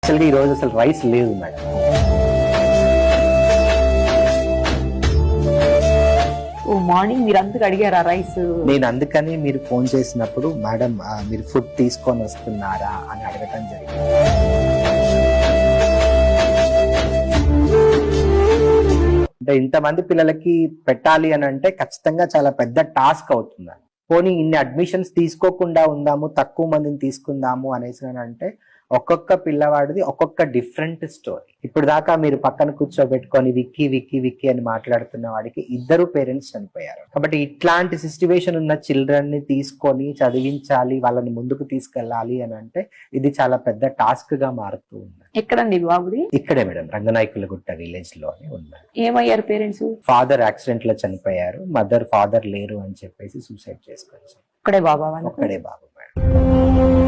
యాక్చువల్గా ఈ రోజు అసలు రైస్ లేదు మేడం. ఓ మార్నింగ్ మీరు అందుకు అడిగారా రైస్? నేను అందుకని మీరు ఫోన్ చేసినప్పుడు మేడం మీరు ఫుడ్ తీసుకొని వస్తున్నారా అని అడగటం జరిగింది. అంటే ఇంతమంది పిల్లలకి పెట్టాలి అని అంటే ఖచ్చితంగా చాలా పెద్ద టాస్క్ అవుతుంది. పోనీ ఇన్ని అడ్మిషన్స్ తీసుకోకుండా ఉందాము, తక్కువ మందిని తీసుకుందాము అనేసి అంటే ఒక్కొక్క పిల్లవాడిది ఒక్కొక్క డిఫరెంట్ స్టోరీ. ఇప్పుడు దాకా మీరు పక్కన కూర్చోబెట్టుకొని విక్కీ విక్కీ విక్కీ అని మాట్లాడుతున్న వాడికి ఇద్దరు పేరెంట్స్ చనిపోయారు. కాబట్టి ఇట్లాంటి సిచ్యువేషన్ ఉన్న చిల్డ్రన్ ని తీసుకొని చదివించాలి, వాళ్ళని ముందుకు తీసుకెళ్లాలి అని అంటే ఇది చాలా పెద్ద టాస్క్ గా మారుతూ ఉంది. ఎక్కడండి బాబుది? ఇక్కడే మేడం, రంగనాయకులగుట్ట విలేజ్ లోనే ఉన్నారు. ఏమయ్యారు పేరెంట్స్? ఫాదర్ యాక్సిడెంట్ లో చనిపోయారు, ఫాదర్ లేరు అని చెప్పేసి సూసైడ్ చేసుకోవచ్చు. ఒక్కడే బాబా? ఒక్కడే బాబు మేడం.